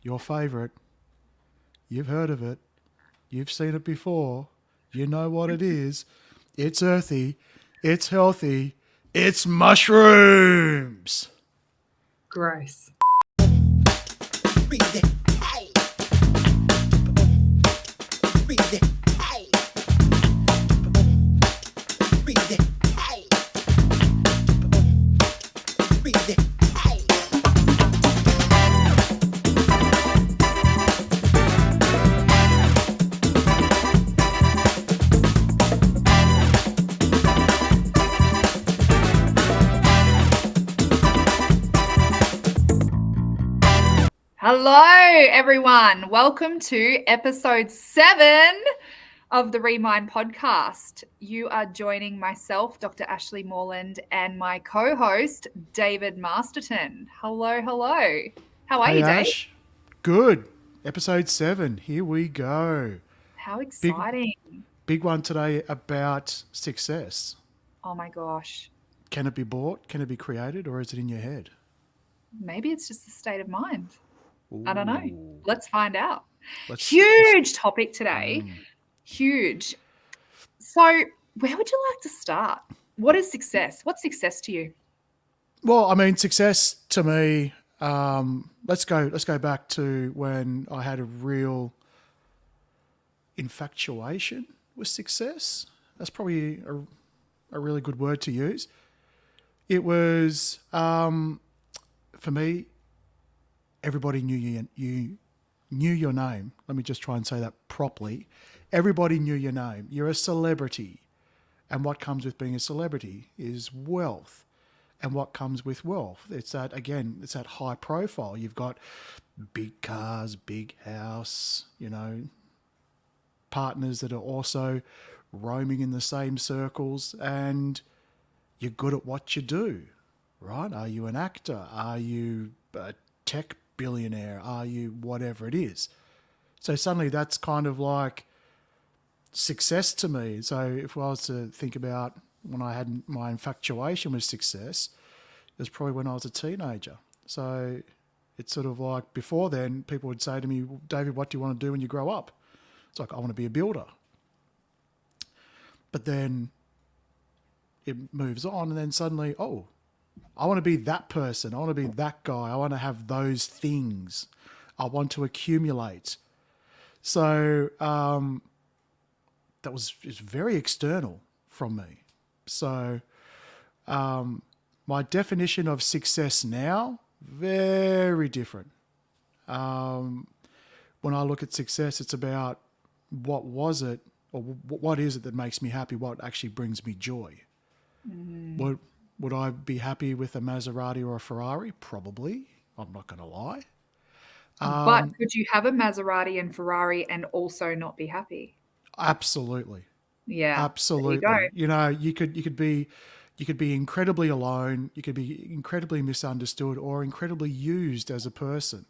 your favourite. You've heard of it. You've seen it before. You know what it is. It's earthy. It's healthy. It's mushrooms. Gross. Hello, everyone. Welcome to episode 7 of the Remind podcast. You are joining myself, Dr. Ashley Morland, and my co-host, David Masterton. Hello, hello. How are Hey, you, Dave? Ash. Good. Episode 7. Here we go. How Big, exciting. big one today about success. Oh my gosh. Can it be bought? Can it be created? Or is it in your head? Maybe it's just a state of mind. I don't know. Ooh. Let's find out. Let's- Huge topic today. Huge. So, where would you like to start? What is success? What's success to you? Well, I mean, success to me. Let's go back to when I had a real infatuation with success. That's probably a really good word to use. It was for me. Everybody knew you knew your name. Let me just try and say that properly. Everybody knew your name. You're a celebrity, and what comes with being a celebrity is wealth. And what comes with wealth? It's that, again, it's that high profile. You've got big cars, big house, partners that are also roaming in the same circles, and you're good at what you do, right? Are you an actor? Are you a tech billionaire? Are you whatever it is? So suddenly that's kind of like success to me. So if I was to think about when I had my infatuation with success, it was probably when I was a teenager. So it's sort of like before then, people would say to me, David, what do you want to do when you grow up? It's like, I want to be a builder. But then it moves on, and then suddenly, I want to be that person. I want to be that guy. I want to have those things. I want to accumulate. So that was very external from me. So my definition of success now, very different. When I look at success, it's about what was it, or what is it that makes me happy, what actually brings me joy. Would I be happy with a Maserati or a Ferrari? Probably. I'm not going to lie. But could you have a Maserati and Ferrari and also not be happy? Absolutely. Yeah. Absolutely. There you go. You could be incredibly alone, you could be incredibly misunderstood or incredibly used as a person.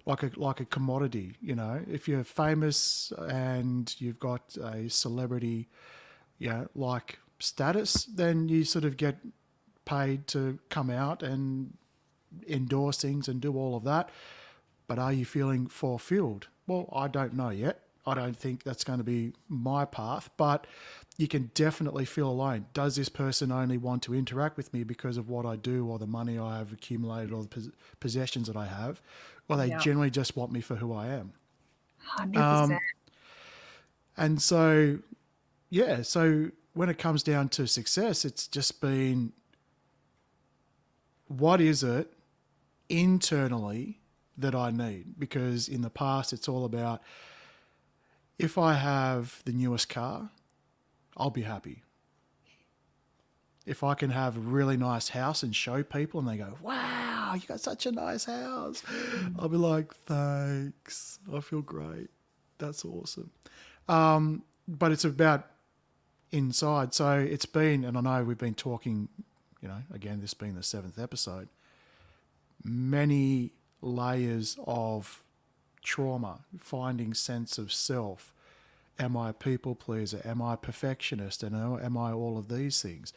Like a commodity, if you're famous and you've got a celebrity, like status, then you sort of get paid to come out and endorse things and do all of that. But are you feeling fulfilled? Well, I don't know yet. I don't think that's going to be my path, but you can definitely feel alone. Does this person only want to interact with me because of what I do or the money I have accumulated or the possessions that I have? Or they generally just want me for who I am. 100%. And so, so when it comes down to success, it's just been, what is it internally that I need? Because in the past, it's all about, if I have the newest car, I'll be happy. If I can have a really nice house and show people and they go, wow, you got such a nice house, I'll be like, thanks. I feel great. That's awesome. But it's about inside. So it's been, and I know we've been talking, again, this being the 7th episode, many layers of trauma, finding sense of self. Am I a people pleaser? Am I a perfectionist? And am I all of these things?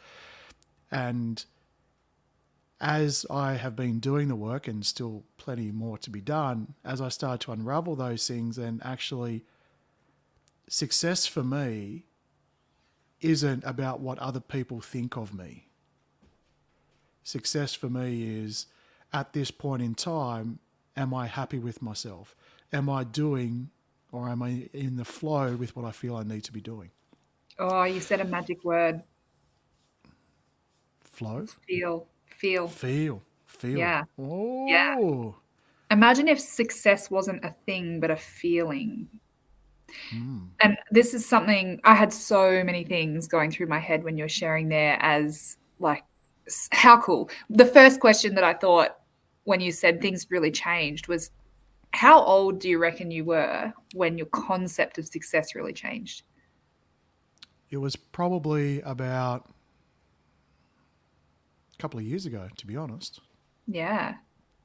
And as I have been doing the work, and still plenty more to be done, as I start to unravel those things, and actually success for me isn't about what other people think of me. Success for me is, at this point in time, am I happy with myself? Am I doing, or am I in the flow with what I feel I need to be doing? Oh, you said a magic word. Flow? It's feel. Feel. Feel. Yeah. Yeah. Oh. Imagine if success wasn't a thing, but a feeling. And this is something I had so many things going through my head when you were sharing there as like, how cool. The first question that I thought when you said things really changed was, how old do you reckon you were when your concept of success really changed? It was probably about a couple of years ago, to be honest. Yeah.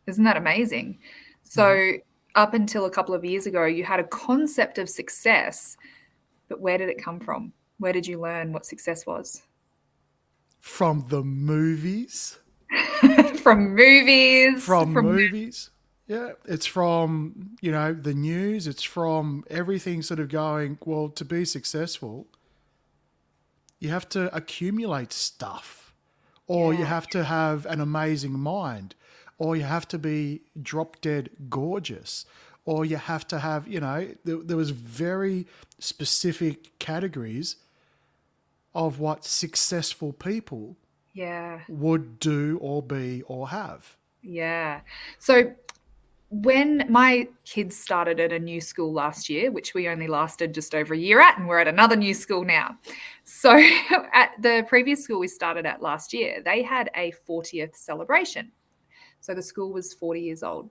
Isn't that amazing? So, up until a couple of years ago, you had a concept of success, but where did it come from? Where did you learn what success was? From the movies. From movies, From from movies. Yeah, it's from, the news. It's from everything sort of going, well, to be successful, you have to accumulate stuff, or you yeah, have to have an amazing mind, or you have to be drop dead gorgeous, or you have to have, there was very specific categories of what successful people yeah, would do or be or have. yeah. So when my kids started at a new school last year, which we only lasted just over a year at, and we're at another new school now. So at the previous school we started at last year, they had a 40th celebration. So the school was 40 years old.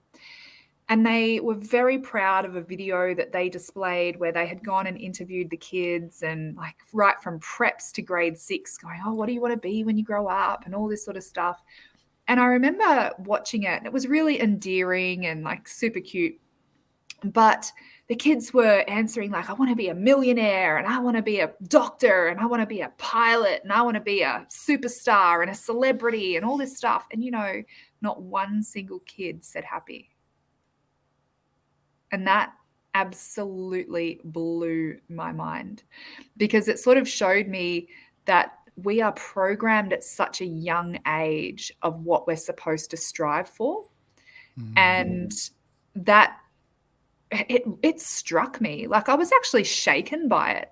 And they were very proud of a video that they displayed where they had gone and interviewed the kids, and like right from preps to grade 6 going, oh, what do you want to be when you grow up, and all this sort of stuff. And I remember watching it, and it was really endearing and like super cute. But the kids were answering like, I want to be a millionaire, and I want to be a doctor, and I want to be a pilot, and I want to be a superstar and a celebrity and all this stuff. And, not one single kid said happy. And that absolutely blew my mind, because it sort of showed me that we are programmed at such a young age of what we're supposed to strive for. And that it struck me. Like, I was actually shaken by it,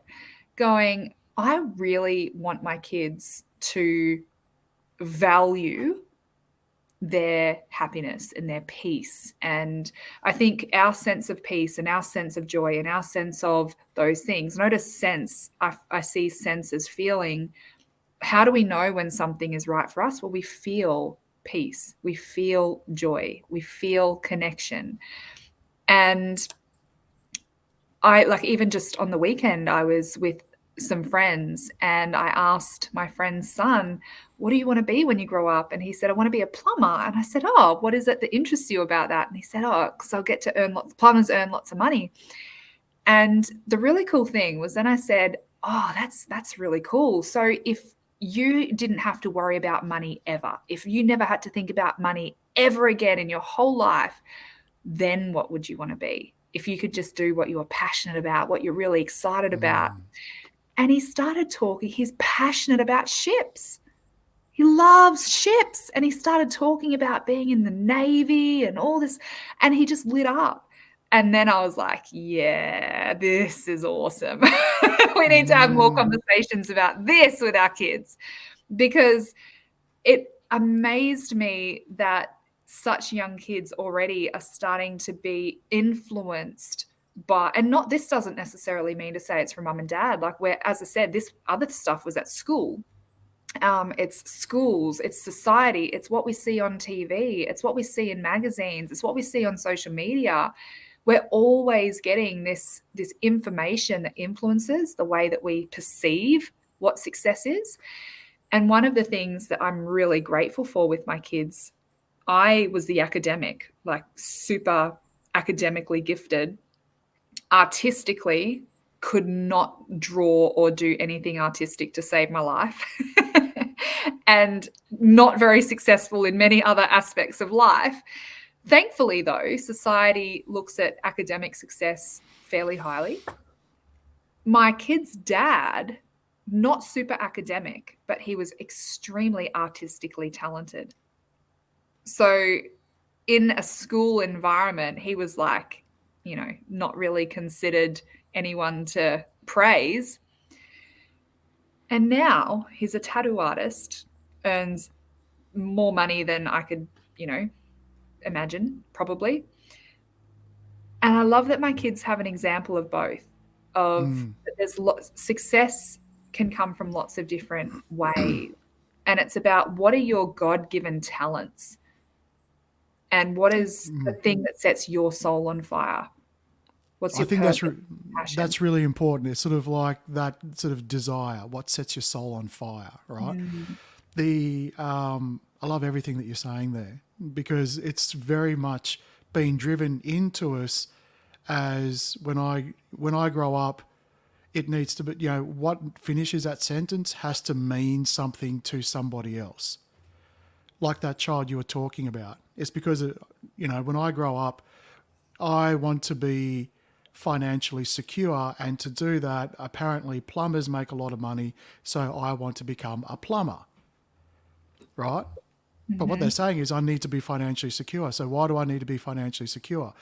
going, I really want my kids to value their happiness and their peace. And I think our sense of peace and our sense of joy and our sense of those things, notice sense, I see sense as feeling. How do we know when something is right for us? Well, we feel peace, we feel joy, we feel connection. And I, like, even just on the weekend, I was with some friends and I asked my friend's son, what do you want to be when you grow up? And he said, I want to be a plumber. And I said, oh, what is it that interests you about that? And he said, oh, because I'll get to earn lots, plumbers earn lots of money. And the really cool thing was, then I said, oh, that's really cool. So if you didn't have to worry about money ever, if you never had to think about money ever again in your whole life, then what would you want to be? If you could just do what you were passionate about, what you're really excited about. And he started talking, he's passionate about ships. He loves ships. And he started talking about being in the Navy and all this. And he just lit up. And then I was like, yeah, this is awesome. We need to have more conversations about this with our kids, because it amazed me that such young kids already are starting to be influenced by, and not, this doesn't necessarily mean to say it's from mum and dad. Like, where, as I said, this other stuff was at school. It's schools, it's society, it's what we see on TV, it's what we see in magazines, it's what we see on social media. We're always getting this information that influences the way that we perceive what success is. And one of the things that I'm really grateful for with my kids, I was the academic, like super academically gifted. Artistically, could not draw or do anything artistic to save my life. and not very successful in many other aspects of life. Thankfully, though, society looks at academic success fairly highly. My kid's dad, not super academic, but he was extremely artistically talented. So in a school environment, he was like, not really considered anyone to praise. And now he's a tattoo artist, earns more money than I could, imagine, probably. And I love that my kids have an example of both. There's success can come from lots of different ways, and it's about what are your God-given talents, and what is the thing that sets your soul on fire. What's I your think purpose, passion? that's really important. It's sort of like that sort of desire, what sets your soul on fire, right? I love everything that you're saying there, because it's very much been driven into us as when I grow up, it needs to be, what finishes that sentence has to mean something to somebody else. Like that child you were talking about. It's because, when I grow up, I want to be financially secure, and to do that, apparently plumbers make a lot of money, so I want to become a plumber, right? But what they're saying is I need to be financially secure. So why do I need to be financially secure?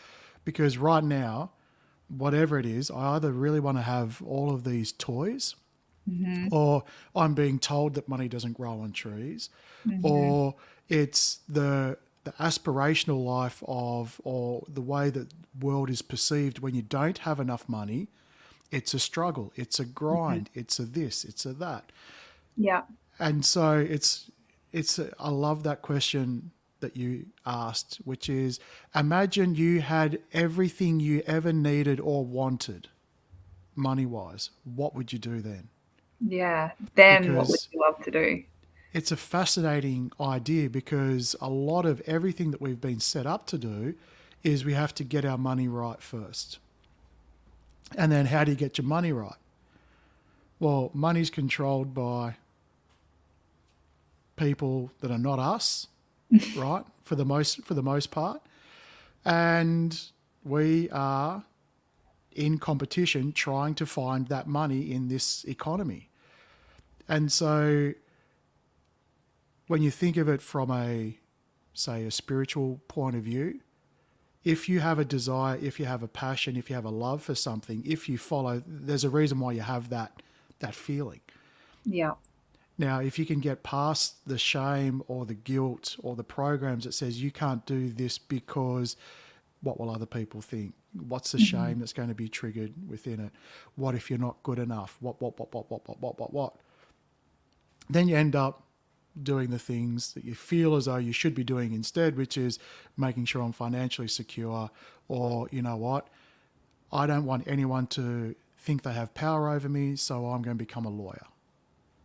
Because right now, whatever it is, I either really want to have all of these toys, or I'm being told that money doesn't grow on trees, or it's the aspirational life of, or the way that the world is perceived when you don't have enough money. It's a struggle, it's a grind, it's a this, it's a that. Yeah. And so I love that question that you asked, which is, imagine you had everything you ever needed or wanted money-wise. What would you do then? Yeah. Then what would Because you love to do? it's a fascinating idea, because a lot of everything that we've been set up to do is we have to get our money right first. And then how do you get your money right? Well, money's controlled by people that are not us, right? For the most part. And we are in competition trying to find that money in this economy. And so when you think of it from a spiritual point of view, if you have a desire, if you have a passion, if you have a love for something, if you follow, there's a reason why you have that feeling. Yeah. Now, if you can get past the shame or the guilt or the programs that says you can't do this because what will other people think? What's the shame that's going to be triggered within it? What if you're not good enough? What? Then you end up doing the things that you feel as though you should be doing instead, which is making sure I'm financially secure, or, you know what, I don't want anyone to think they have power over me, so I'm going to become a lawyer.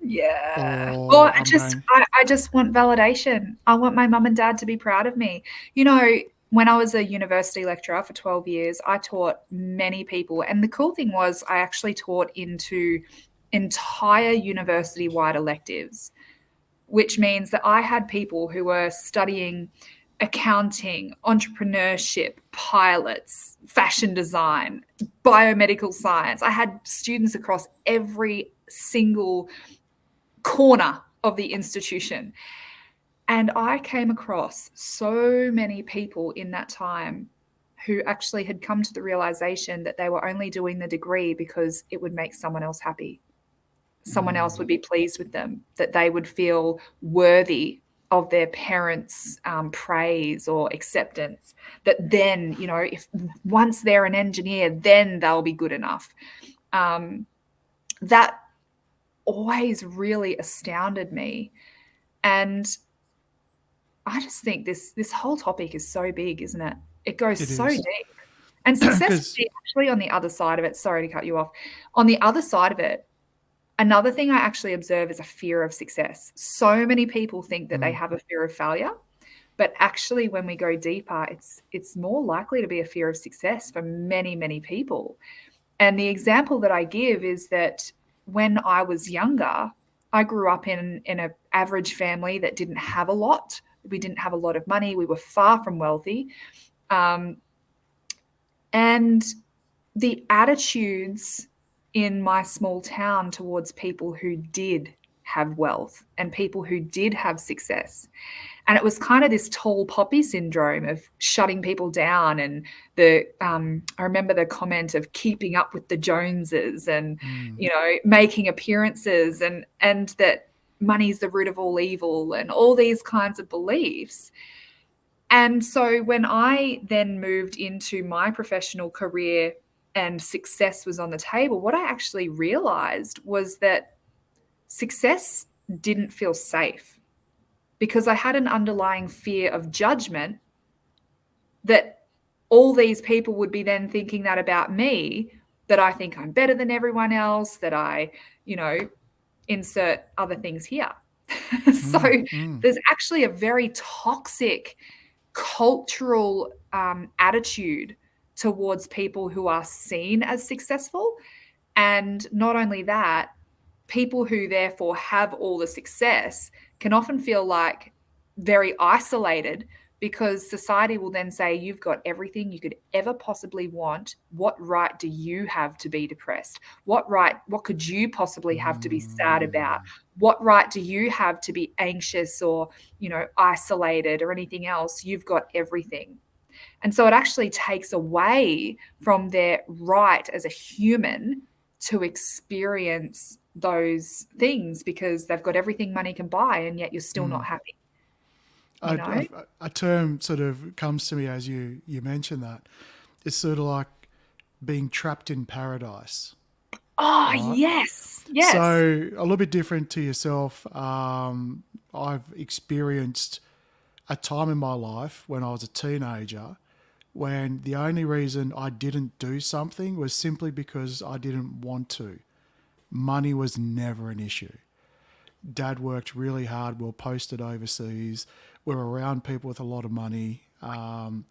Yeah. Or Or I just want validation. I want my mum and dad to be proud of me. When I was a university lecturer for 12 years, I taught many people. And the cool thing was I actually taught into entire university-wide electives, which means that I had people who were studying accounting, entrepreneurship, pilots, fashion design, biomedical science. I had students across every single corner of the institution. And I came across so many people in that time who actually had come to the realization that they were only doing the degree because it would make someone else happy. Someone else would be pleased with them, that they would feel worthy of their parents' praise or acceptance, that then, if once they're an engineer, then they'll be good enough. That always really astounded me. And I just think this whole topic is so big, isn't it? It goes so deep. And success actually on the other side of it, sorry to cut you off, on the other side of it, another thing I actually observe is a fear of success. So many people think that they have a fear of failure, but actually when we go deeper, it's more likely to be a fear of success for many, many people. And the example that I give is that when I was younger, I grew up in an average family that didn't have a lot. We didn't have a lot of money. We were far from wealthy. Um, and the attitudes in my small town towards people who did have wealth and people who did have success. And it was kind of this tall poppy syndrome of shutting people down. And I remember the comment of keeping up with the Joneses and, making appearances and that money's the root of all evil and all these kinds of beliefs. And so when I then moved into my professional career and success was on the table, what I actually realized was that success didn't feel safe because I had an underlying fear of judgment that all these people would be then thinking that about me, that I think I'm better than everyone else, that I, insert other things here. So there's actually a very toxic cultural attitude towards people who are seen as successful. And not only that, people who therefore have all the success can often feel like very isolated because society will then say, you've got everything you could ever possibly want. What right do you have to be depressed? What could you possibly have to be sad about? What right do you have to be anxious or, isolated or anything else? You've got everything. And so it actually takes away from their right as a human to experience those things because they've got everything money can buy and yet you're still not happy. A term sort of comes to me as you mentioned that. It's sort of like being trapped in paradise. Oh, Right? yes. So a little bit different to yourself. I've experienced a time in my life when I was a teenager when the only reason I didn't do something was simply because I didn't want to. Money was never an issue. Dad worked really hard. We were posted overseas. We were around people with a lot of money. And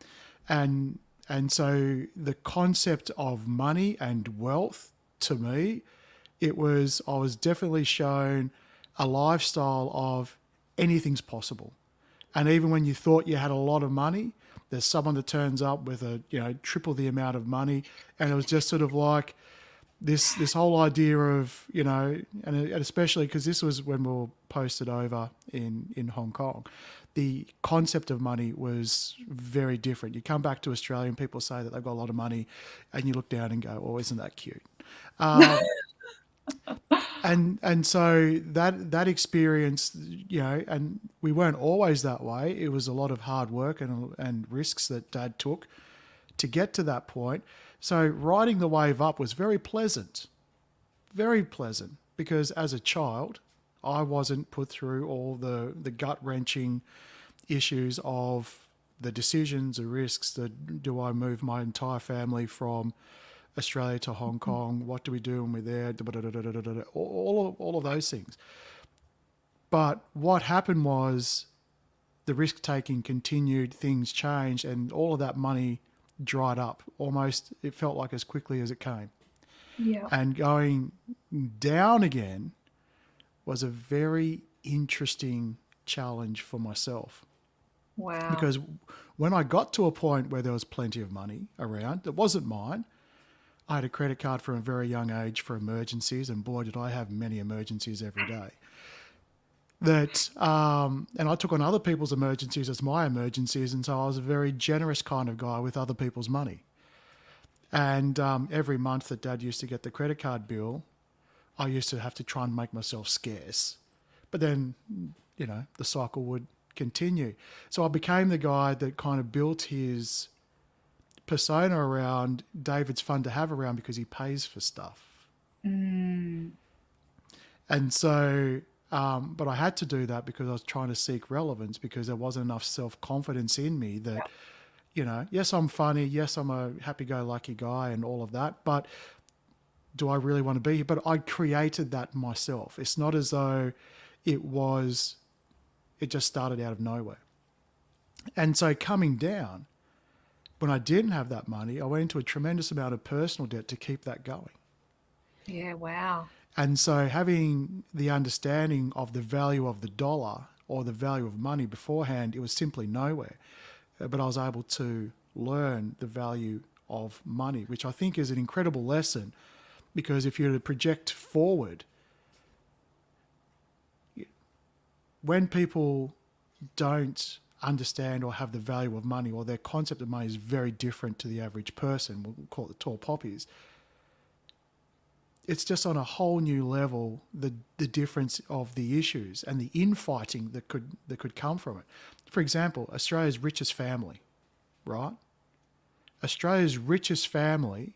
so the concept of money and wealth, to me, I was definitely shown a lifestyle of anything's possible. And even when you thought you had a lot of money, there's someone that turns up with triple the amount of money. And it was just sort of like this whole idea of, and especially because this was when we were posted over in Hong Kong, the concept of money was very different. You come back to Australia and people say that they've got a lot of money and you look down and go, oh, isn't that cute? And so that experience, and we weren't always that way. It was a lot of hard work and risks that Dad took to get to that point. So riding the wave up was very pleasant, because as a child, I wasn't put through all the gut-wrenching issues of the decisions, the risks, do I move my entire family from Australia to Hong Kong? What do we do when we're there? All of those things. But what happened was the risk taking continued, things changed, and all of that money dried up almost, it felt like, as quickly as it came. Yeah. And going down again was a very interesting challenge for myself. Wow. Because when I got to a point where there was plenty of money around, that wasn't mine. I had a credit card from a very young age for emergencies, and boy, did I have many emergencies every day. And I took on other people's emergencies as my emergencies, and so I was a very generous kind of guy with other people's money. And every month that Dad used to get the credit card bill, I used to have to try and make myself scarce. But then, the cycle would continue. So I became the guy that kind of built his persona around David's fun to have around because he pays for stuff. And so, but I had to do that because I was trying to seek relevance, because there wasn't enough self-confidence in me that, yes, I'm funny. Yes, I'm a happy-go-lucky guy and all of that. But do I really want to be here? But I created that myself. It's not as though it just started out of nowhere. And so coming down, when I didn't have that money, I went into a tremendous amount of personal debt to keep that going. Yeah. Wow. And so having the understanding of the value of the dollar or the value of money beforehand, it was simply nowhere. But I was able to learn the value of money, which I think is an incredible lesson, because if you're to project forward, when people don't understand or have the value of money, or their concept of money is very different to the average person, we'll call it the tall poppies, it's just on a whole new level, the difference of the issues and the infighting that could come from it. For example, Australia's richest family, right? Australia's richest family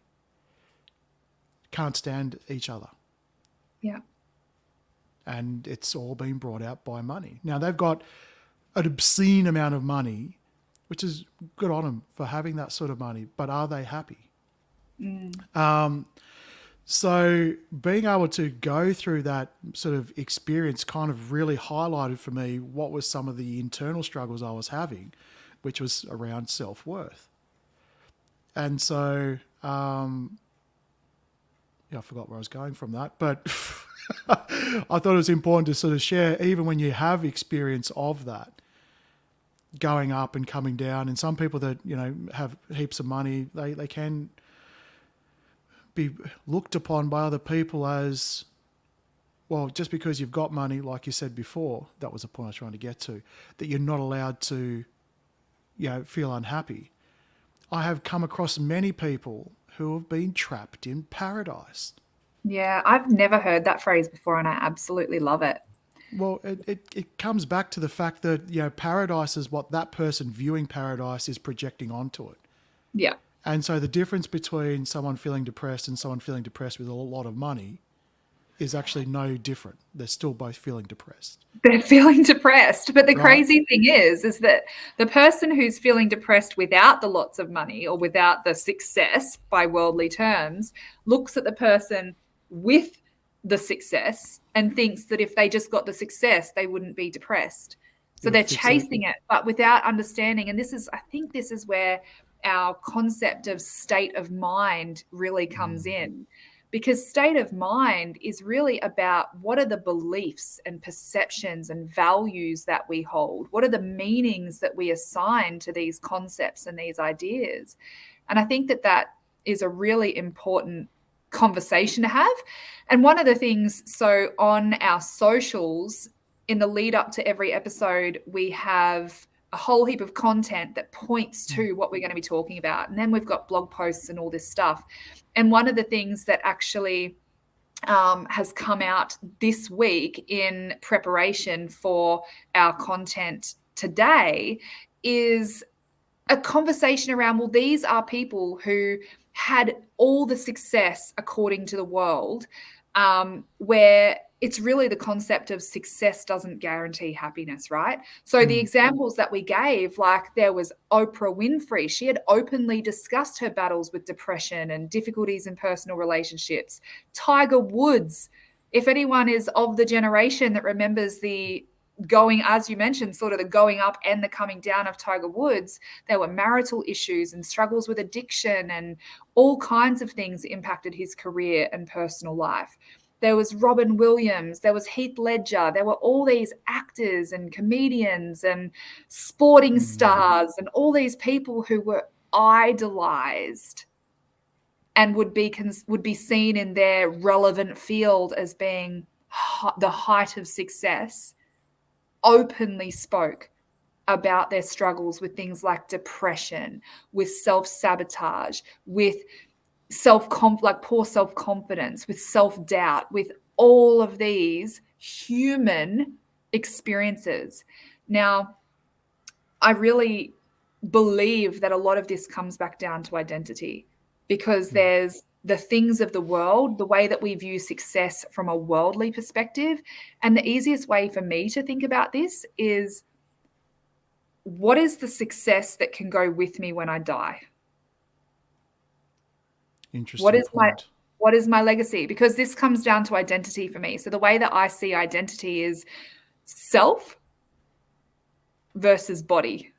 can't stand each other. Yeah. And it's all been brought out by money. Now, they've got an obscene amount of money, which is good on them for having that sort of money, but are they happy? So being able to go through that sort of experience kind of really highlighted for me what was some of the internal struggles I was having, which was around self-worth. And so, I forgot where I was going from that, but I thought it was important to sort of share, even when you have experience of that, going up and coming down. And some people that, have heaps of money, they can be looked upon by other people as, well, just because you've got money, like you said before, that was the point I was trying to get to, that you're not allowed to, feel unhappy. I have come across many people who have been trapped in paradise. Yeah, I've never heard that phrase before, and I absolutely love it. Well, it comes back to the fact that, paradise is what that person viewing paradise is projecting onto it. Yeah. And so the difference between someone feeling depressed and someone feeling depressed with a lot of money is actually no different. They're still both feeling depressed. They're feeling depressed. But the Right? crazy thing is that the person who's feeling depressed without the lots of money or without the success by worldly terms looks at the person with the success and thinks that if they just got the success, they wouldn't be depressed. So they're chasing it, but without understanding. And I think this is where our concept of state of mind really comes in, because state of mind is really about what are the beliefs and perceptions and values that we hold? What are the meanings that we assign to these concepts and these ideas? And I think that is a really important conversation to have. And one of the things, so on our socials, in the lead up to every episode, we have a whole heap of content that points to what we're going to be talking about. And then we've got blog posts and all this stuff. And one of the things that actually has come out this week in preparation for our content today is a conversation around, well, these are people who had all the success according to the world, where it's really the concept of success doesn't guarantee happiness, right? So the examples that we gave, like there was Oprah Winfrey. She had openly discussed her battles with depression and difficulties in personal relationships. Tiger Woods, if anyone is of the generation that remembers the going, as you mentioned, sort of the going up and the coming down of Tiger Woods, there were marital issues and struggles with addiction and all kinds of things that impacted his career and personal life. There was Robin Williams, there was Heath Ledger, there were all these actors and comedians and sporting stars and all these people who were idolized and would be seen in their relevant field as being the height of success, openly spoke about their struggles with things like depression, with self-sabotage, with poor self-confidence, with self-doubt, with all of these human experiences. Now, I really believe that a lot of this comes back down to identity, because there's the things of the world, the way that we view success from a worldly perspective. And the easiest way for me to think about this is, what is the success that can go with me when I die? Interesting What is my legacy? Because this comes down to identity for me. So the way that I see identity is self versus body.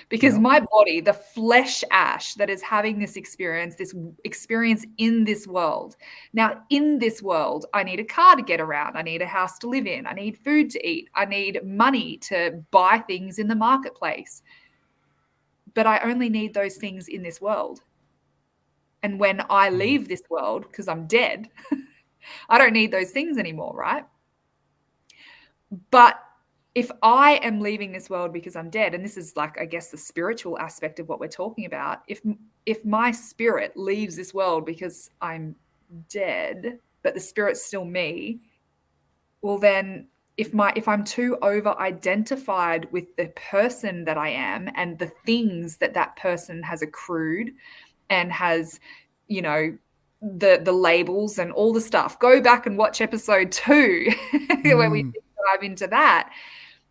because Yep. my body, the flesh Ash that is having this experience in this world. Now, in this world, I need a car to get around. I need a house to live in. I need food to eat. I need money to buy things in the marketplace. But I only need those things in this world. And when I leave this world, because I'm dead, I don't need those things anymore, right? But if I am leaving this world because I'm dead, and this is like, I guess, the spiritual aspect of what we're talking about, if my spirit leaves this world because I'm dead, but the spirit's still me, well then if I'm too over identified with the person that I am and the things that that person has accrued and has, you know, the labels and all the stuff, go back and watch episode 2 where we Mm. dive into that.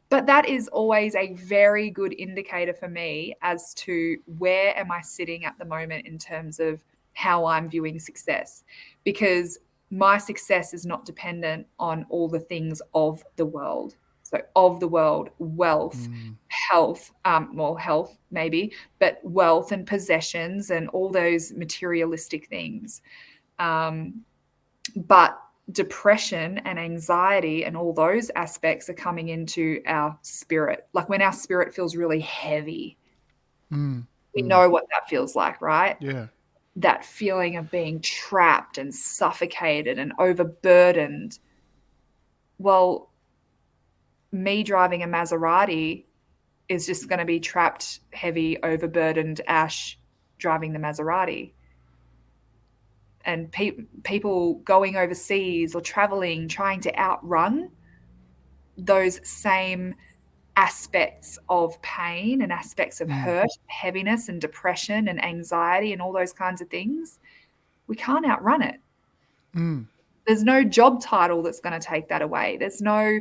But that is always a very good indicator for me as to where am I sitting at the moment in terms of how I'm viewing success, because my success is not dependent on all the things of the world. So of the world, wealth, health, health maybe, but wealth and possessions and all those materialistic things. But depression and anxiety and all those aspects are coming into our spirit. Like when our spirit feels really heavy, we know what that feels like, right? Yeah. That feeling of being trapped and suffocated and overburdened. Well, me driving a Maserati is just going to be trapped, heavy, overburdened Ash driving the Maserati. And people going overseas or traveling, trying to outrun those same aspects of pain and aspects of hurt, heaviness and depression and anxiety and all those kinds of things, we can't outrun it. There's no job title that's going to take that away. There's no,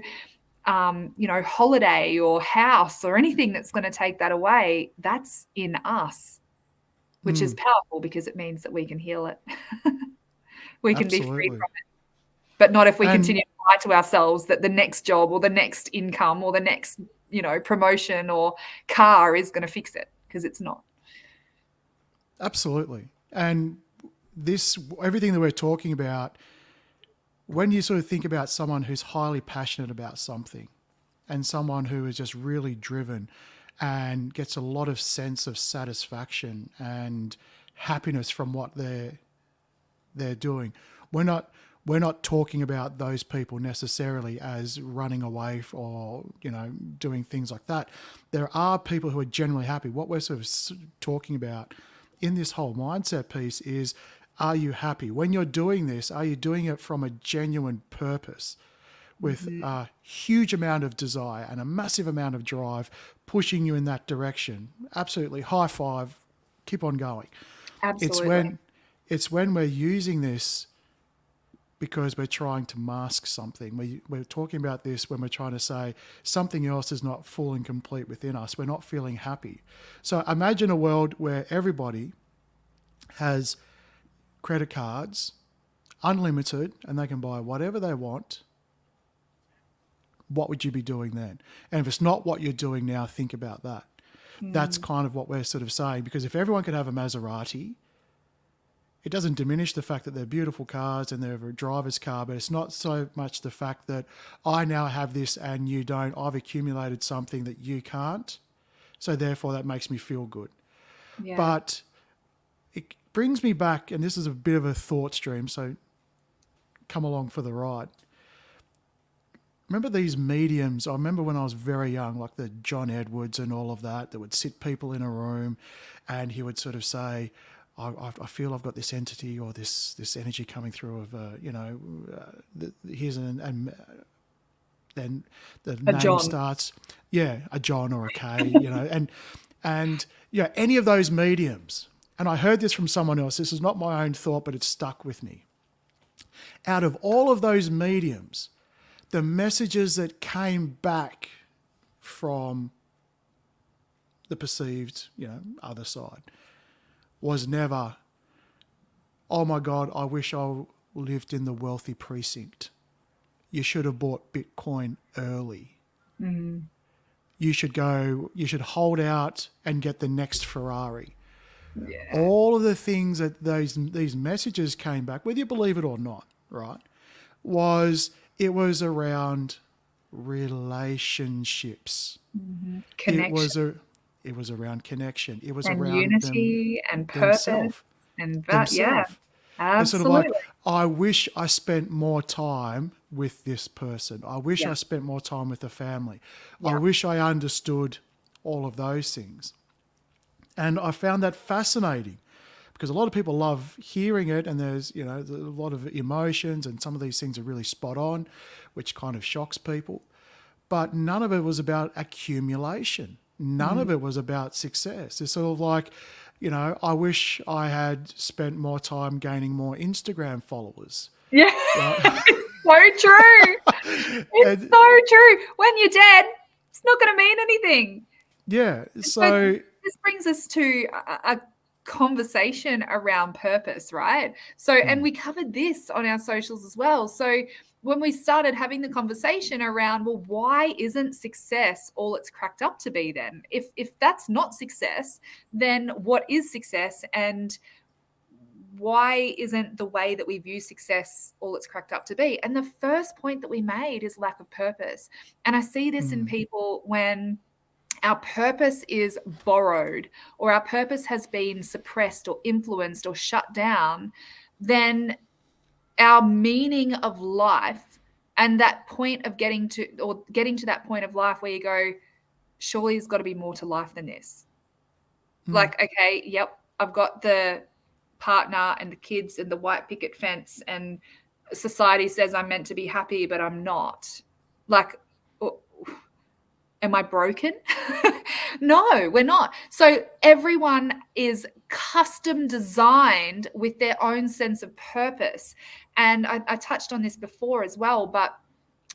holiday or house or anything that's going to take that away. That's in us, which is powerful because it means that we can heal it. We can be free Absolutely. from it. But not if we And continue to lie to ourselves that the next job or the next income or the next, promotion or car is going to fix it, because it's not. absolutely. And this, everything that we're talking about, when you sort of think about someone who's highly passionate about something and someone who is just really driven and gets a lot of sense of satisfaction and happiness from what they're doing, we're not talking about those people necessarily as running away or doing things like that. There are people who are genuinely happy. What we're sort of talking about in this whole mindset piece is, are you happy when you're doing this? Are you doing it from a genuine purpose with a huge amount of desire and a massive amount of drive pushing you in that direction? Absolutely. High five. Keep on going. Absolutely. It's when we're using this because we're trying to mask something. We're talking about this when we're trying to say something else is not full and complete within us. We're not feeling happy. So imagine a world where everybody has credit cards, unlimited, and they can buy whatever they want. What would you be doing then? And if it's not what you're doing now, think about that. That's kind of what we're sort of saying, because if everyone could have a Maserati, it doesn't diminish the fact that they're beautiful cars and they're a driver's car, but it's not so much the fact that I now have this and you don't. I've accumulated something that you can't. So therefore that makes me feel good. Yeah. But it brings me back, and this is a bit of a thought stream, so come along for the ride. Remember these mediums? I remember when I was very young, like the John Edwards and all of that would sit people in a room and he would sort of say, I feel I've got this entity or this energy coming through of, here's and then the A name John. starts, a John or a K, and any of those mediums. And I heard this from someone else. This is not my own thought, but it's stuck with me. Out of all of those mediums, the messages that came back from the perceived, other side was never, oh my God, I wish I lived in the wealthy precinct. You should have bought Bitcoin early. you should hold out and get the next Ferrari. Yeah. All of the things that these messages came back, whether you believe it or not, right, it was around relationships. It Connection was around connection. It was and around unity and purpose themselves. and that. Yeah, Themselves. It's sort of like, absolutely. I wish I spent more time with this person. I wish Yeah. I spent more time with the family. I Yeah. wish I understood all of those things. And I found that fascinating because a lot of people love hearing it, and there's a lot of emotions, and some of these things are really spot on, which kind of shocks people. But none of it was about accumulation. None Mm. of it was about success. It's sort of like, I wish I had spent more time gaining more Instagram followers, Yeah. right? It's so true. It's And so true. When you're dead, it's not going to mean anything. yeah, And so so this brings us to a conversation around purpose, right? So, and we covered this on our socials as well. So, when we started having the conversation around, well, why isn't success all it's cracked up to be then? If that's not success, then what is success? And why isn't the way that we view success all it's cracked up to be? And the first point that we made is lack of purpose. And I see this in people when our purpose is borrowed or our purpose has been suppressed or influenced or shut down, then our meaning of life and that point of getting to that point of life where you go, surely there's got to be more to life than this. Like, okay, yep, I've got the partner and the kids and the white picket fence, and society says I'm meant to be happy, but I'm not. Like, am I broken? No, we're not. So everyone is custom designed with their own sense of purpose. And I touched on this before as well, but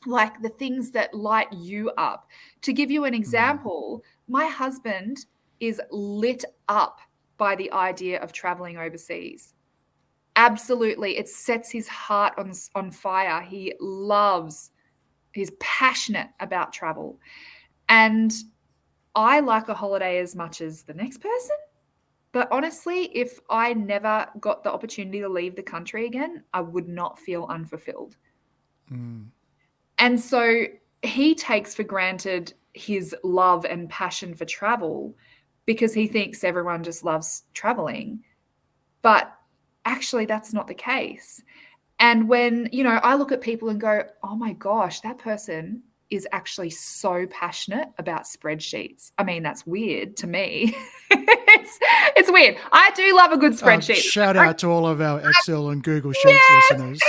like the things that light you up. To give you an example, my husband is lit up by the idea of traveling overseas. Absolutely. It sets his heart on fire. He's passionate about travel. And I like a holiday as much as the next person. But honestly, if I never got the opportunity to leave the country again, I would not feel unfulfilled. And so he takes for granted his love and passion for travel because he thinks everyone just loves traveling. But actually, that's not the case. And when, I look at people and go, oh my gosh, that person is actually so passionate about spreadsheets. I mean, that's weird to me. it's weird. I do love a good spreadsheet. shout out to all of our Excel and Google Sheets Yes. listeners.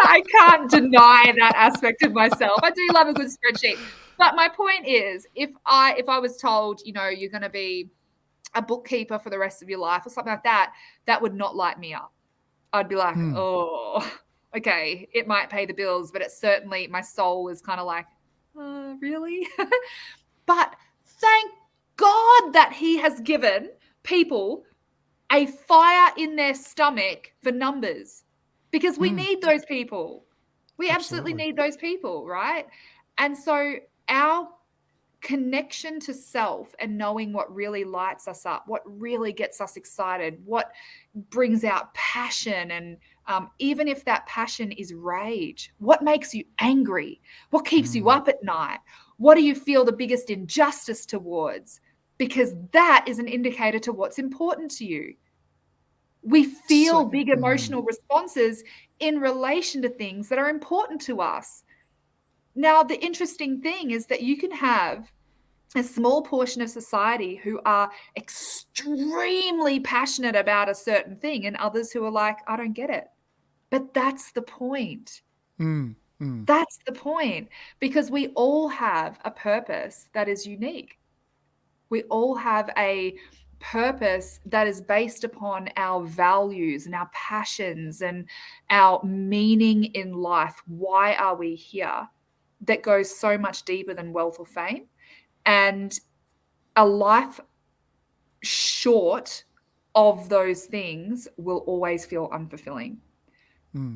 I can't deny that aspect of myself. I do love a good spreadsheet. But my point is, if I was told, you're going to be a bookkeeper for the rest of your life or something like that, that would not light me up. I'd be like, oh, okay, it might pay the bills, but it's certainly, my soul is kind of like, really? But thank God that he has given people a fire in their stomach for numbers, because we need those people. We absolutely need those people, right? And so our connection to self and knowing what really lights us up, what really gets us excited, what brings out passion, and even if that passion is rage, what makes you angry, what keeps you up at night, what do you feel the biggest injustice towards, because that is an indicator to what's important to you. We feel big emotional responses in relation to things that are important to us. Now, the interesting thing is that you can have a small portion of society who are extremely passionate about a certain thing and others who are like, I don't get it. But that's the point. That's the point, because we all have a purpose that is unique. We all have a purpose that is based upon our values and our passions and our meaning in life. Why are we here? That goes so much deeper than wealth or fame. And a life short of those things will always feel unfulfilling.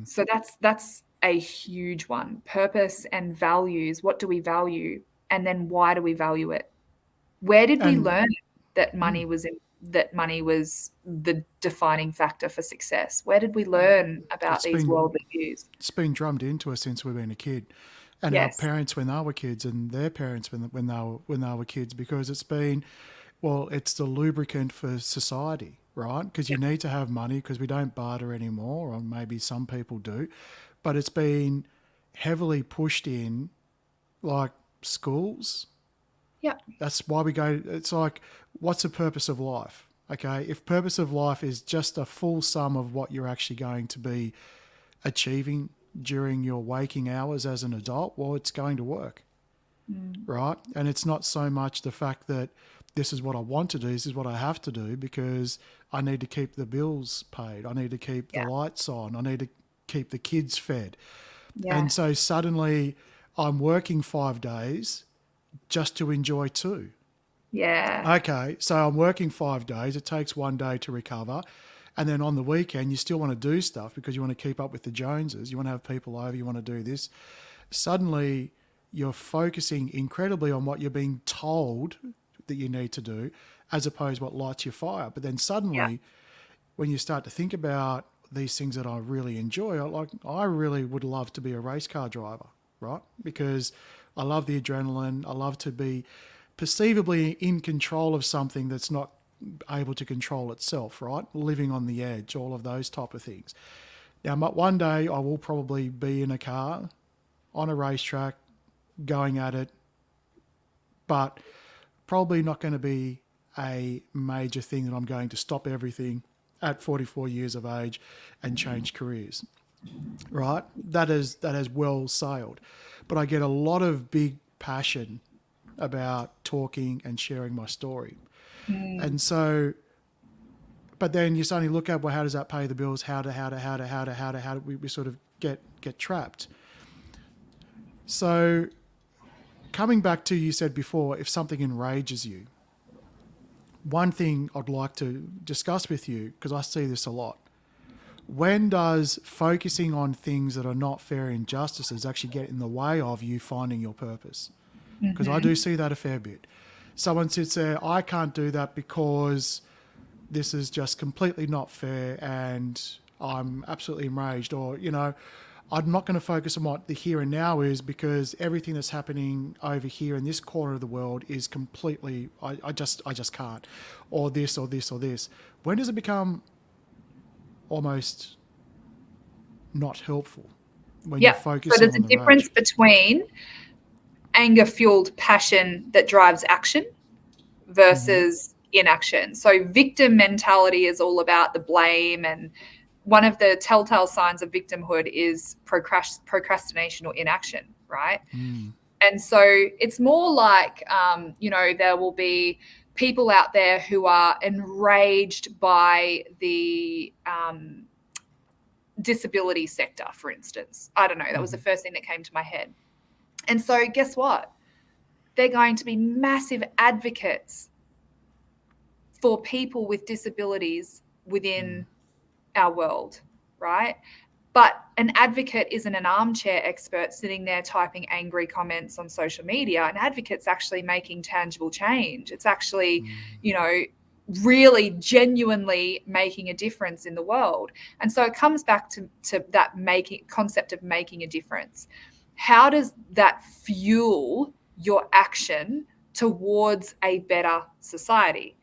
So that's a huge one. Purpose and values. What do we value? and then why do we value it? Where did we And learn that money was the defining factor for success? Where did we learn about it's these been worldly views? it's been drummed into us since we've been a kid, and our Yes. parents when they were kids, and their parents when they were kids, because it's been, well, it's the lubricant for society, right? Because you need to have money because we don't barter anymore, or maybe some people do, but it's been heavily pushed in, like schools. Yeah. That's why we go. It's like, what's the purpose of life? Okay, if purpose of life is just a full sum of what you're actually going to be achieving during your waking hours as an adult, well, it's going to work, right? And it's not so much the fact that this is what I want to do, this is what I have to do because I need to keep the bills paid, I need to keep the Yeah. lights on, I need to keep the kids fed. Yeah. And so suddenly I'm working 5 days just to enjoy two. Yeah. Okay, so I'm working 5 days. It takes one day to recover. And then on the weekend, you still want to do stuff because you want to keep up with the Joneses. You want to have people over. You want to do this. Suddenly, you're focusing incredibly on what you're being told that you need to do as opposed to what lights your fire. But then Yeah. suddenly, when you start to think about these things that I really enjoy, I really would love to be a race car driver, right? Because I love the adrenaline. I love to be perceivably in control of something that's not able to control itself, right? Living on the edge, all of those type of things. Now, one day I will probably be in a car on a racetrack going at it, but probably not going to be a major thing that I'm going to stop everything at 44 years of age and change careers, right? That has well sailed. But I get a lot of big passion about talking and sharing my story. And so, but then you suddenly look at, well, how does that pay the bills? How do we sort of get trapped? So coming back to, you said before, if something enrages you, one thing I'd like to discuss with you, because I see this a lot. When does focusing on things that are not fair injustices actually get in the way of you finding your purpose? Because I do see that a fair bit. Someone sits there, I can't do that because this is just completely not fair and I'm absolutely enraged. Or, I'm not going to focus on what the here and now is because everything that's happening over here in this corner of the world is completely, I just can't. Or this, or this, or this. When does it become almost not helpful? When you're Yeah. So focusing there's a on the difference rage. between anger-fueled passion that drives action versus inaction. So victim mentality is all about the blame, and one of the telltale signs of victimhood is procrastination or inaction, right? And so it's more like, there will be people out there who are enraged by the disability sector, for instance. I don't know. That was the first thing that came to my head. And so guess what? They're going to be massive advocates for people with disabilities within our world, right? But an advocate isn't an armchair expert sitting there typing angry comments on social media. An advocate's actually making tangible change. It's actually, really genuinely making a difference in the world. And so it comes back to that concept of making a difference. How does that fuel your action towards a better society?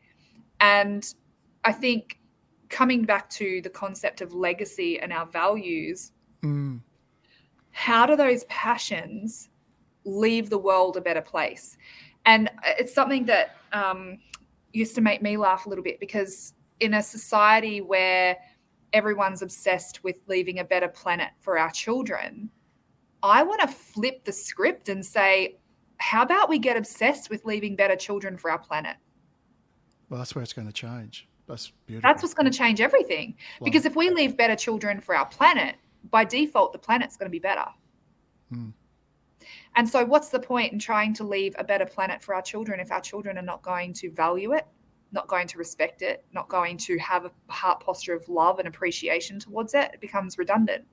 And I think coming back to the concept of legacy and our values, how do those passions leave the world a better place? And it's something that used to make me laugh a little bit, because in a society where everyone's obsessed with leaving a better planet for our children, I want to flip the script and say, how about we get obsessed with leaving better children for our planet? Well, that's where it's going to change. That's beautiful. That's what's going to change everything. Because if we leave better children for our planet, by default, the planet's going to be better. And so what's the point in trying to leave a better planet for our children if our children are not going to value it, not going to respect it, not going to have a heart posture of love and appreciation towards it? It becomes redundant.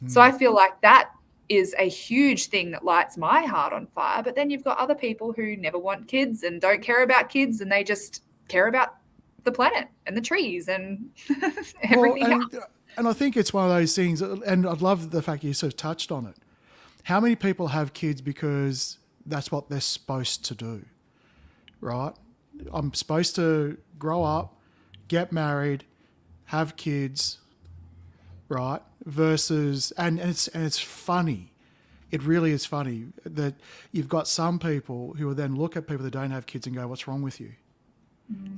So I feel like that is a huge thing that lights my heart on fire. But then you've got other people who never want kids and don't care about kids, and they just care about the planet and the trees and Well, everything else. and I think it's one of those things, and I'd love the fact you sort of touched on it. How many people have kids because that's what they're supposed to do, right? I'm supposed to grow up, get married, have kids, right? Versus, and it's funny. It really is funny that you've got some people who will then look at people that don't have kids and go, "What's wrong with you?"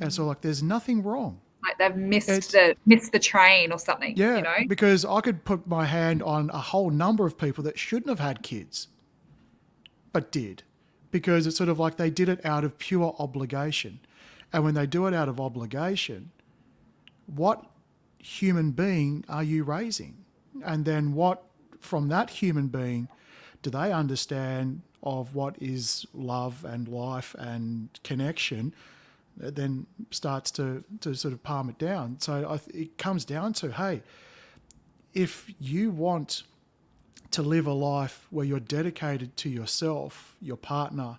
And so, like, there's nothing wrong. Like they've missed It's the train or something, you Yeah, know? because I could put my hand on a whole number of people that shouldn't have had kids, but did, because it's sort of like they did it out of pure obligation. And when they do it out of obligation, what human being are you raising? And then what, from that human being, do they understand of what is love and life and connection? That then starts to sort of palm it down. So it comes down to, hey, if you want to live a life where you're dedicated to yourself, your partner,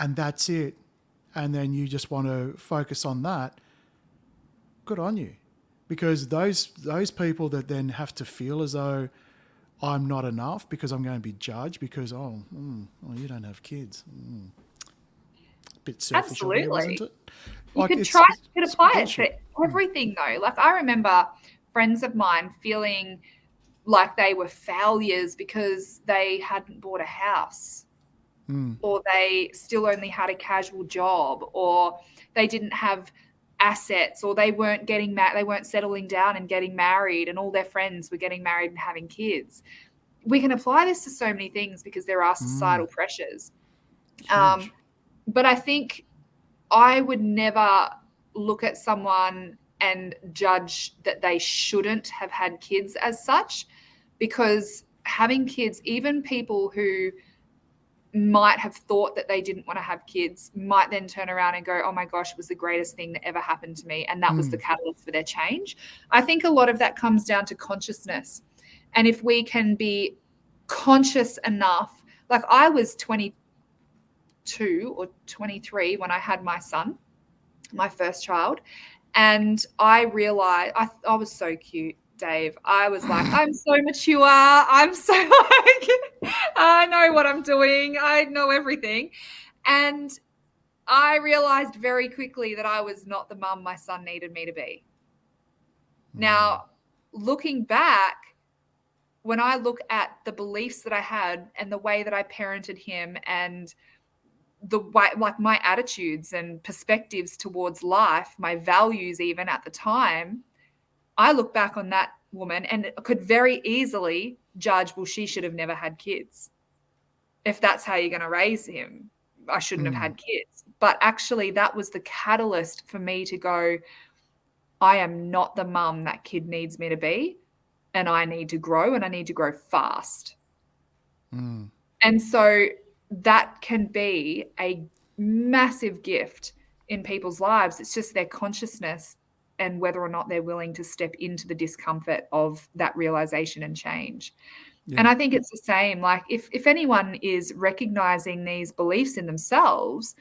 and that's it, and then you just want to focus on that, good on you. Because those people that then have to feel as though I'm not enough because I'm going to be judged because, you don't have kids. Bit selfish of you, isn't Absolutely. it? You Like could it's, try, it's, you could it's apply it bullshit. to everything though. Like I remember friends of mine feeling like they were failures because they hadn't bought a house, or they still only had a casual job, or they didn't have assets, or they weren't getting they weren't settling down and getting married, and all their friends were getting married and having kids. We can apply this to so many things because there are societal pressures. Huge. But I think I would never look at someone and judge that they shouldn't have had kids as such, because having kids, even people who might have thought that they didn't want to have kids, might then turn around and go, oh my gosh, it was the greatest thing that ever happened to me. And that was the catalyst for their change. I think a lot of that comes down to consciousness. And if we can be conscious enough, like I was 22 or 23 when I had my son, my first child. And I realized I was so cute, Dave. I was like, I'm so mature. I'm so like, I know what I'm doing. I know everything. And I realized very quickly that I was not the mum my son needed me to be. Now, looking back, when I look at the beliefs that I had and the way that I parented him and the way, like my attitudes and perspectives towards life, my values, even at the time, I look back on that woman and could very easily judge, well, she should have never had kids. If that's how you're going to raise him, I shouldn't have had kids. But actually, that was the catalyst for me to go, I am not the mum that kid needs me to be. And I need to grow, and I need to grow fast. And so that can be a massive gift in people's lives. It's just their consciousness and whether or not they're willing to step into the discomfort of that realization and change. And I think it's the same. Like if anyone is recognizing these beliefs in themselves,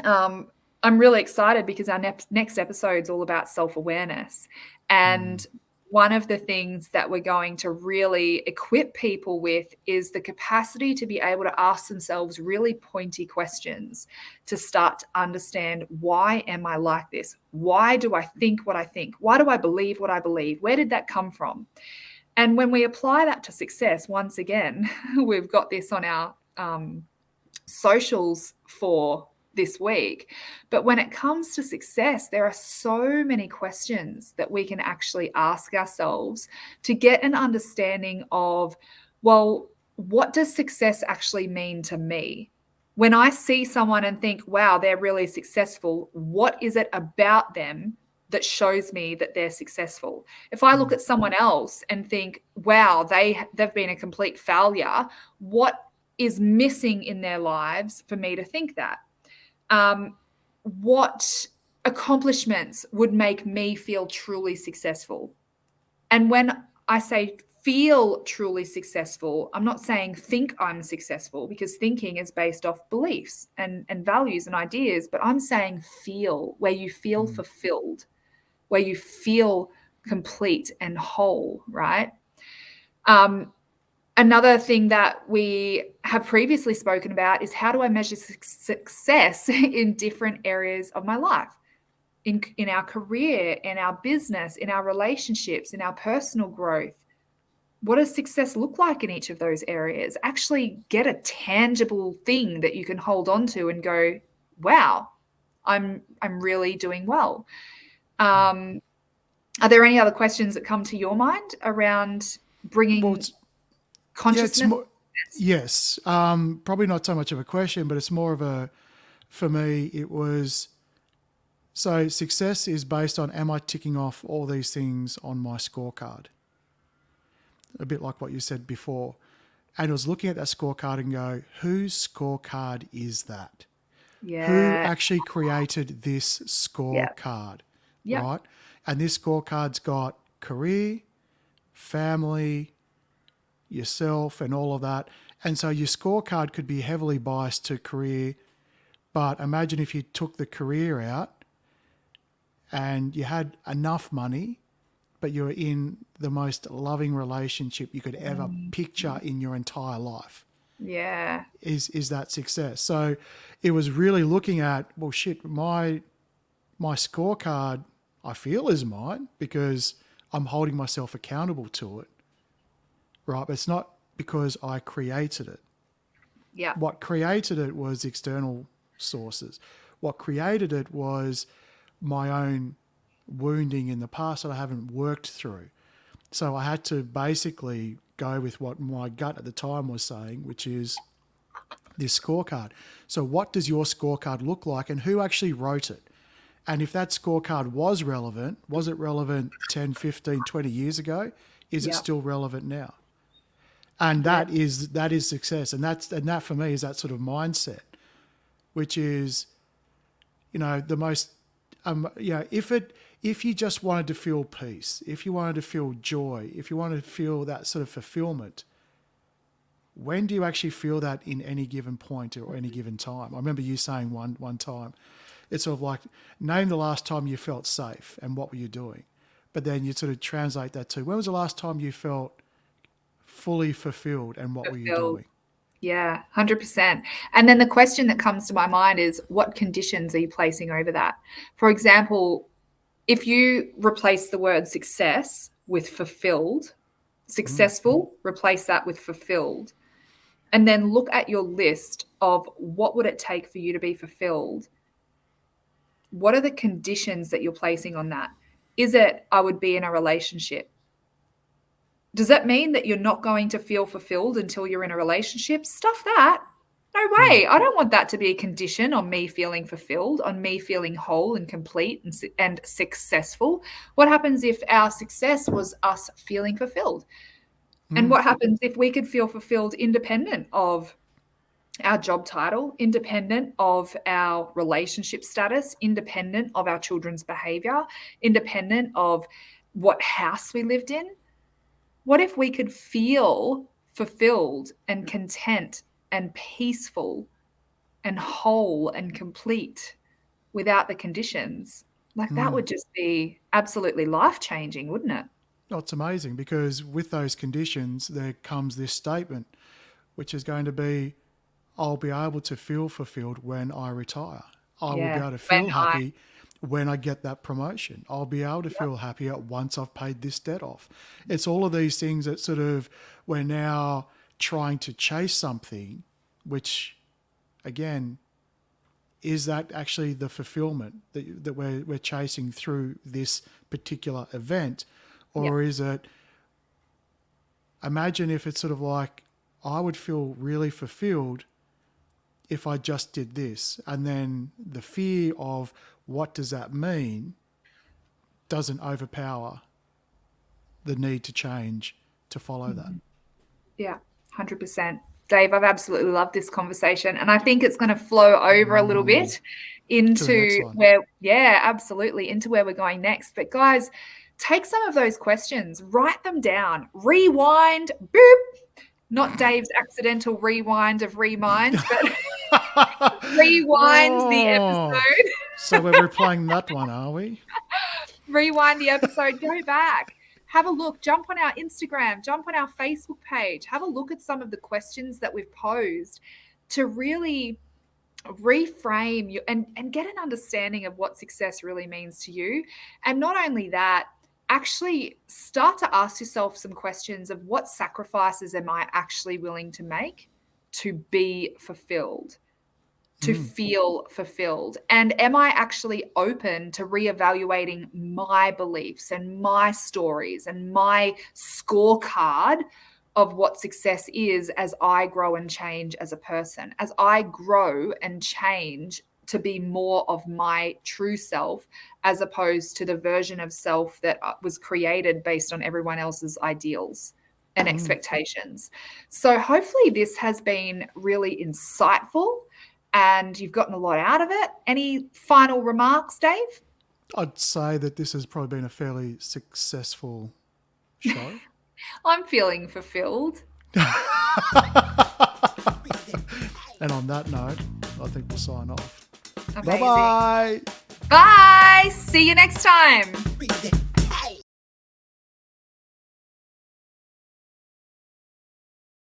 I'm really excited because our next episode is all about self-awareness. And one of the things that we're going to really equip people with is the capacity to be able to ask themselves really pointy questions to start to understand, why am I like this? Why do I think what I think? Why do I believe what I believe? Where did that come from? And when we apply that to success, once again, we've got this on our socials for this week. But when it comes to success, there are so many questions that we can actually ask ourselves to get an understanding of, well, what does success actually mean to me? When I see someone and think, wow, they're really successful, what is it about them that shows me that they're successful? If I look at someone else and think, wow, they've been a complete failure, what is missing in their lives for me to think that? What accomplishments would make me feel truly successful? And when I say feel truly successful. I'm not saying think I'm successful, because thinking is based off beliefs and values and ideas, but I'm saying feel, where you feel fulfilled, where you feel complete and whole, right? Another thing that we have previously spoken about is, how do I measure success in different areas of my life? In our career, in our business, in our relationships, in our personal growth. What does success look like in each of those areas? Actually get a tangible thing that you can hold on to and go, wow, I'm really doing well. Are there any other questions that come to your mind around Well, bringing it's consciousness? more, yes, probably not so much of a question, but it's more of a, for me, it was, so success is based on, am I ticking off all these things on my scorecard? A bit like what you said before. And it was looking at that scorecard and go, whose scorecard is that? Who Yeah. actually created this Yeah. scorecard, Yeah. right? And this scorecard's got career, family, yourself, and all of that. And so your scorecard could be heavily biased to career. But imagine if you took the career out and you had enough money, but you're in the most loving relationship you could ever picture in your entire life. Yeah. Is that success? So it was really looking at, well, shit, my scorecard, I feel, is mine because I'm holding myself accountable to it, right? But it's not because I created it. Yeah. What created it was external sources. What created it was my own wounding in the past that I haven't worked through. So I had to basically go with what my gut at the time was saying, which is this scorecard. So what does your scorecard look like, and who actually wrote it? And if that scorecard was relevant, was it relevant 10, 15, 20 years ago? Is it Yeah. still relevant now? And Yeah. that is success. And that for me is that sort of mindset, which is, the most, if you just wanted to feel peace, if you wanted to feel joy, if you wanted to feel that sort of fulfillment, when do you actually feel that in any given point or any given time? I remember you saying one time, it's sort of like, name the last time you felt safe and what were you doing? But then you sort of translate that to, when was the last time you felt fully fulfilled and what were you Fulfilled. doing? Yeah, 100%. And then the question that comes to my mind is, what conditions are you placing over that? For example, if you replace the word success with fulfilled, successful, replace that with fulfilled, and then look at your list of what would it take for you to be fulfilled. What are the conditions that you're placing on that? Is it, I would be in a relationship? Does that mean that you're not going to feel fulfilled until you're in a relationship? Stuff that. No way. I don't want that to be a condition on me feeling fulfilled, on me feeling whole and complete and successful. What happens if our success was us feeling fulfilled? And what happens if we could feel fulfilled independent of our job title, independent of our relationship status, independent of our children's behavior, independent of what house we lived in? What if we could feel fulfilled and content and peaceful and whole and complete without the conditions? Like, that would just be absolutely life-changing, wouldn't it? Oh, it's amazing because with those conditions, there comes this statement, which is going to be, I'll be able to feel fulfilled when I retire. I will be Yeah. able to When feel I, happy when I get that promotion. I'll be able to feel happier once I've paid this debt off. It's all of these things that sort of, we're now trying to chase something, which again, is that actually the fulfillment that we're chasing through this particular event? yeah, Or is it, imagine if it's sort of like, I would feel really fulfilled if I just did this. And then the fear of what does that mean doesn't overpower the need to change to follow that. yeah, 100%. Dave, I've absolutely loved this conversation. And I think it's going to flow over a little bit To the next into one. where, yeah, absolutely, into where we're going next. But guys, take some of those questions, write them down, rewind, boop. Not Dave's accidental rewind of reminds, but rewind the Oh, episode. so we're replaying that one, are we? Rewind the episode, go back, have a look, jump on our Instagram, jump on our Facebook page, have a look at some of the questions that we've posed to really reframe you and get an understanding of what success really means to you. And not only that, actually start to ask yourself some questions of what sacrifices am I actually willing to make to be fulfilled, to feel fulfilled? And am I actually open to reevaluating my beliefs and my stories and my scorecard of what success is as I grow and change as a person, as I grow and change to be more of my true self, as opposed to the version of self that was created based on everyone else's ideals and expectations. So hopefully this has been really insightful and you've gotten a lot out of it. Any final remarks, Dave? I'd say that this has probably been a fairly successful show. I'm feeling fulfilled. And on that note, I think we'll sign off. Amazing. Bye-bye. Bye. See you next time.